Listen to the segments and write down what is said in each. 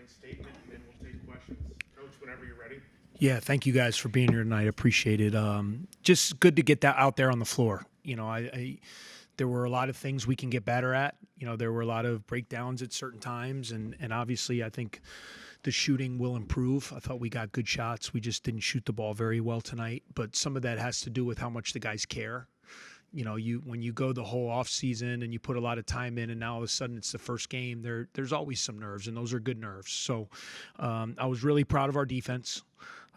statement, and then we'll take questions. Coach, whenever you're ready. Yeah, thank you guys for being here tonight. I appreciate it. Just good to get that out there on the floor. There were a lot of things we can get better at. There were a lot of breakdowns at certain times, and obviously I think the shooting will improve. I thought we got good shots. We just didn't shoot the ball very well tonight, but some of that has to do with how much the guys care. When you go the whole off season and you put a lot of time in, and now all of a sudden it's the first game, there's always some nerves, and those are good nerves. So I was really proud of our defense.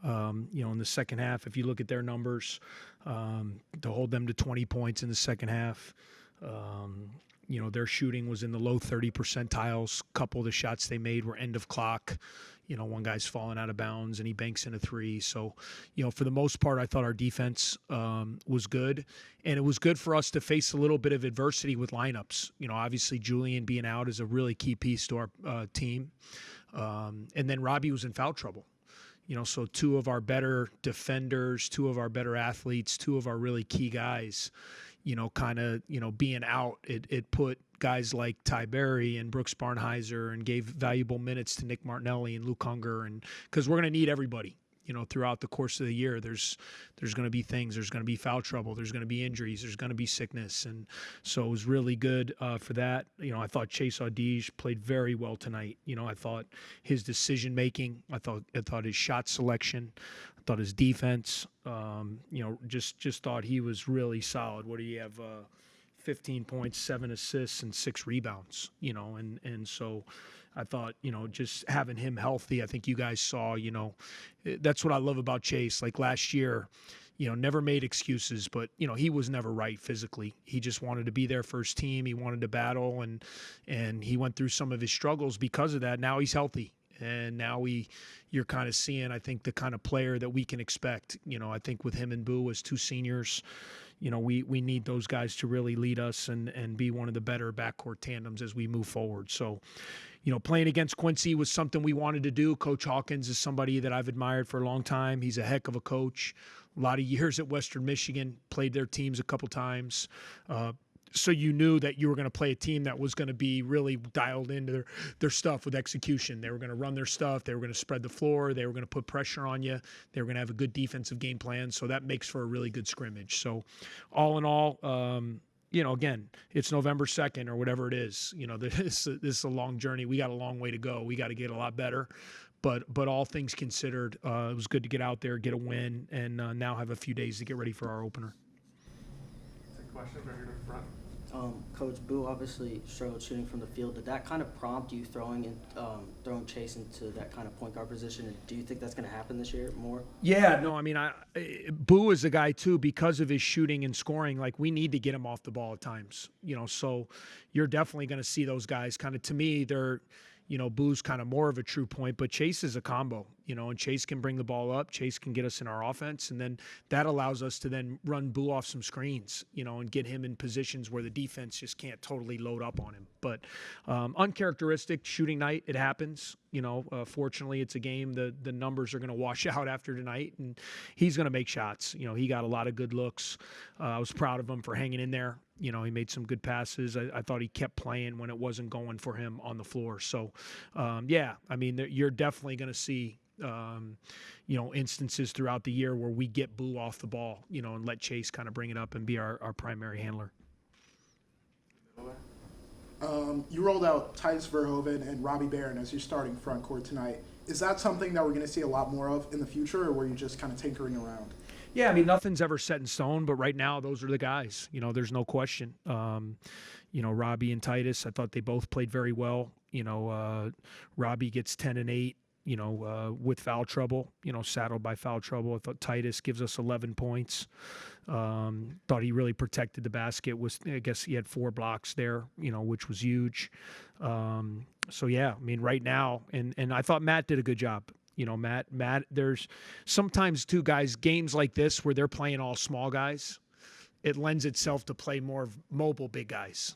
In the second half, if you look at their numbers, to hold them to 20 points in the second half, their shooting was in the low 30 percentiles. A couple of the shots they made were end of clock. One guy's falling out of bounds and he banks in a three. So, for the most part, I thought our defense was good. And it was good for us to face a little bit of adversity with lineups. Obviously Julian being out is a really key piece to our team. And then Robbie was in foul trouble. So two of our better defenders, two of our better athletes, two of our really key guys, being out, it put guys like Ty Berry and Brooks Barnheiser and gave valuable minutes to Nick Martinelli and Luke Hunger. And because we're going to need everybody, throughout the course of the year, there's going to be things, there's going to be foul trouble, there's going to be injuries, there's going to be sickness. And so it was really good for that. I thought Chase Audige played very well tonight. I thought his decision-making, I thought his shot selection, I thought his defense, just thought he was really solid. What do you have? 15 points, 7 assists, and 6 rebounds, and so I thought, just having him healthy, I think you guys saw, that's what I love about Chase. Like last year, never made excuses, but, he was never right physically. He just wanted to be there for his team. He wanted to battle, and he went through some of his struggles because of that. Now he's healthy. And now you're kind of seeing, I think, the kind of player that we can expect. I think with him and Boo as two seniors, we need those guys to really lead us and be one of the better backcourt tandems as we move forward. So, playing against Quincy was something we wanted to do. Coach Hawkins is somebody that I've admired for a long time. He's a heck of a coach. A lot of years at Western Michigan, played their teams a couple times. So you knew that you were going to play a team that was going to be really dialed into their stuff with execution. They were going to run their stuff. They were going to spread the floor. They were going to put pressure on you. They were going to have a good defensive game plan. So that makes for a really good scrimmage. So all in all, again, it's November 2nd or whatever it is. This is a long journey. We got a long way to go. We got to get a lot better. But all things considered, it was good to get out there, get a win, and now have a few days to get ready for our opener. Take a question right here to the front. Coach, Boo obviously struggled shooting from the field. Did that kind of prompt you throwing Chase into that kind of point guard position? And do you think that's going to happen this year more? Yeah, no, I mean, Boo is a guy too, because of his shooting and scoring. Like, we need to get him off the ball at times, so you're definitely going to see those guys kind of, to me, they're, Boo's kind of more of a true point, but Chase is a combo, and Chase can bring the ball up. Chase can get us in our offense, and then that allows us to then run Boo off some screens, and get him in positions where the defense just can't totally load up on him. But uncharacteristic shooting night, it happens. Fortunately, it's a game. The numbers are going to wash out after tonight, and he's going to make shots. He got a lot of good looks. I was proud of him for hanging in there. He made some good passes. I thought he kept playing when it wasn't going for him on the floor. So, yeah, I mean, you're definitely going to see, instances throughout the year where we get Boo off the ball, and let Chase kind of bring it up and be our primary handler. You rolled out Titus Verhoeven and Robbie Barron as your starting front court tonight. Is that something that we're going to see a lot more of in the future, or were you just kind of tinkering around? Yeah, I mean, nothing's ever set in stone, but right now those are the guys. There's no question. Robbie and Titus, I thought they both played very well. Robbie gets 10 and 8. With foul trouble, saddled by foul trouble. I thought Titus gives us 11 points. Thought he really protected the basket. I guess he had 4 blocks there, which was huge. So yeah, I mean, right now, and I thought Matt did a good job. Matt, there's sometimes two guys, games like this where they're playing all small guys, it lends itself to play more mobile big guys.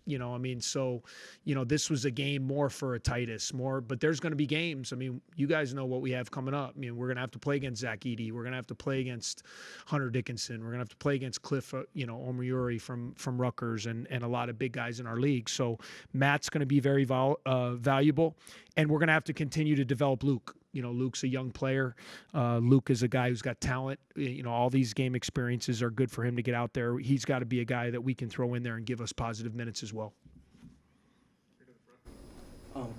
You know, I mean, so, you know, this was a game more for a Titus, but there's going to be games. I mean, you guys know what we have coming up. I mean, we're going to have to play against Zach Edey. We're going to have to play against Hunter Dickinson. We're going to have to play against Cliff, Omriuri from Rutgers and a lot of big guys in our league. So Matt's going to be very valuable, and we're going to have to continue to develop Luke. You know, Luke's a young player. Luke is a guy who's got talent. You know, all these game experiences are good for him to get out there. He's got to be a guy that we can throw in there and give us positive minutes as well.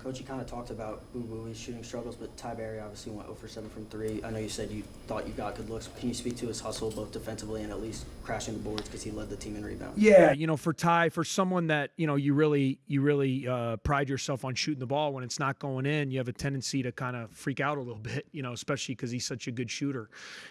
Coach, you kind of talked about Boo Booey's shooting struggles, but Ty Berry obviously went 0 for 7 from 3. I know you said you thought you got good looks. Can you speak to his hustle both defensively and at least crashing the boards because he led the team in rebounds? Yeah, you know, for Ty, for someone that, you know, you really pride yourself on shooting the ball, when it's not going in, you have a tendency to kind of freak out a little bit, you know, especially because he's such a good shooter.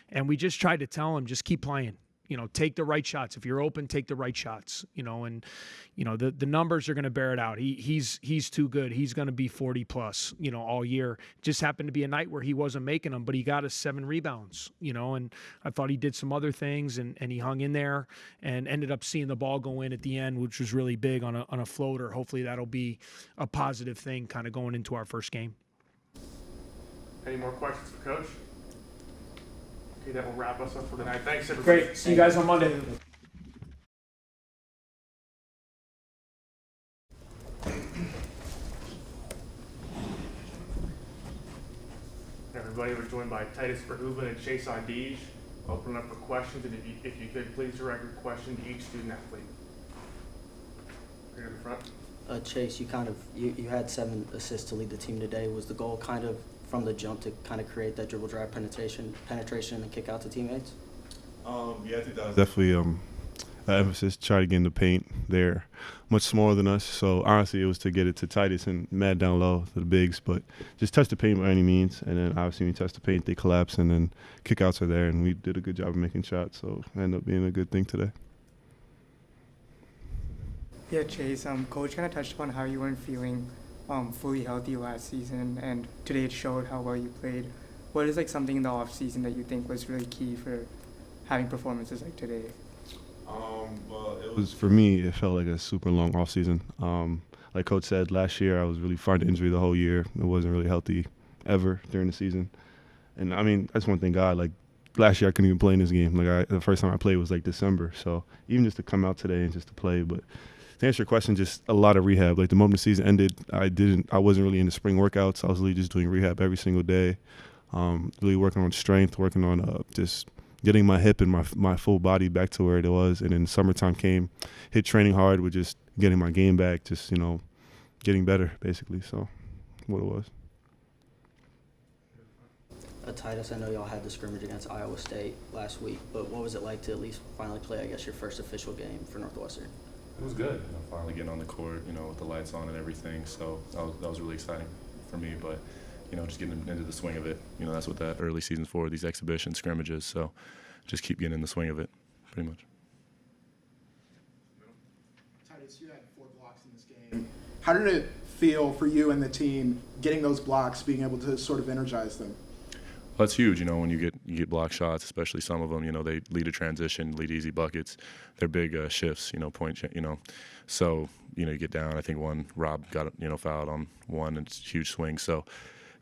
And we just tried to tell him, just keep playing. You know, take the right shots. If you're open, take the right shots. You know, and you know the numbers are going to bear it out. He's too good. He's going to be 40 plus. You know, all year. Just happened to be a night where he wasn't making them, but he got us 7 rebounds. You know, and I thought he did some other things, and he hung in there and ended up seeing the ball go in at the end, which was really big on a floater. Hopefully that'll be a positive thing, kind of going into our first game. Any more questions for Coach? Okay, that will wrap us up for the night. Thanks, everybody. Great. See you guys on Monday. Everybody, we're joined by Titus Verhoeven and Chase Idige. Open up for questions, and if you could, please direct your question to each student athlete. Here in the front. Chase, you had 7 assists to lead the team today. Was the goal kind of from the jump to kind of create that dribble drive penetration and kick out to teammates? Yeah, I think that was definitely an emphasis. Try to get in the paint. They're much smaller than us, so honestly, it was to get it to Titus and Matt down low to the bigs, but just touch the paint by any means. And then obviously, when you touch the paint, they collapse, and then kickouts are there. And we did a good job of making shots, so it ended up being a good thing today. Yeah, Chase, Coach kind of touched upon how you weren't feeling fully healthy last season, and today it showed how well you played. What is like something in the off season that you think was really key for having performances like today? Well, it was, for me, it felt like a super long off season. Like Coach said, last year I was really fighting injury the whole year. It wasn't really healthy ever during the season. And I mean, I just want to thank God. Like last year I couldn't even play in this game. Like the first time I played was like December. So even just to come out today and just to play, but to answer your question, just a lot of rehab. Like the moment the season ended, I wasn't really into spring workouts. I was really just doing rehab every single day. Really working on strength, working on just getting my hip and my full body back to where it was. And then summertime came, hit training hard with just getting my game back, just, you know, getting better basically. So what it was. Titus, I know y'all had the scrimmage against Iowa State last week, but what was it like to at least finally play, I guess, your first official game for Northwestern? It was good, you know, finally getting on the court, you know, with the lights on and everything. So that was really exciting for me. But, you know, just getting into the swing of it, you know, that's what that early season's for, these exhibition scrimmages. So just keep getting in the swing of it, pretty much. Titus, you had 4 blocks in this game. How did it feel for you and the team getting those blocks, being able to sort of energize them? Well, that's huge, you know, when you get block shots, especially some of them, you know, they lead a transition, lead easy buckets. They're big shifts, you know, you know. So, you know, you get down. I think Rob got, you know, fouled on one, and it's a huge swing. So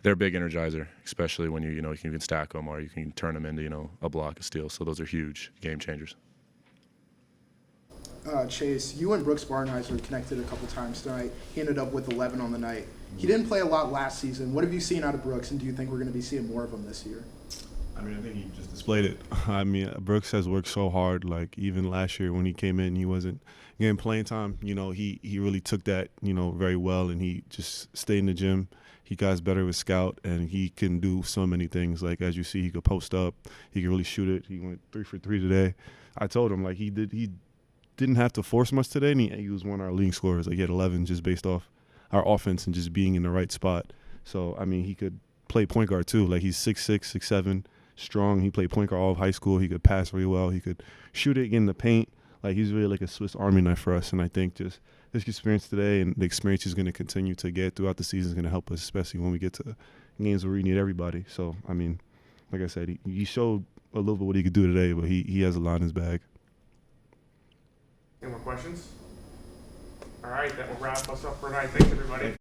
they're a big energizer, especially when you know, you can stack them or you can turn them into, you know, a block, a steal. So those are huge game changers. Chase, you and Brooks Barnheiser connected a couple times tonight. He ended up with 11 on the night. He didn't play a lot last season. What have you seen out of Brooks, and do you think we're going to be seeing more of him this year? I mean, I think he just displayed it. I mean, Brooks has worked so hard. Like, even last year when he came in, he wasn't getting playing time. You know, he really took that, you know, very well, and he just stayed in the gym. He got better with scout, and he can do so many things. Like, as you see, he could post up. He could really shoot it. He went 3 for 3 today. I told him, like, he didn't have to force much today, and he was one of our leading scorers. Like, he had 11 just based off our offense and just being in the right spot. So, I mean, he could play point guard too. Like, he's 6'6", 6'7", strong. He played point guard all of high school. He could pass really well. He could shoot it, get in the paint. Like, he's really like a Swiss Army knife for us. And I think just this experience today and the experience he's going to continue to get throughout the season is going to help us, especially when we get to games where we need everybody. So, I mean, like I said, he showed a little bit what he could do today, but he has a lot in his bag. Any more questions? All right, that will wrap us up for tonight. Thanks, everybody.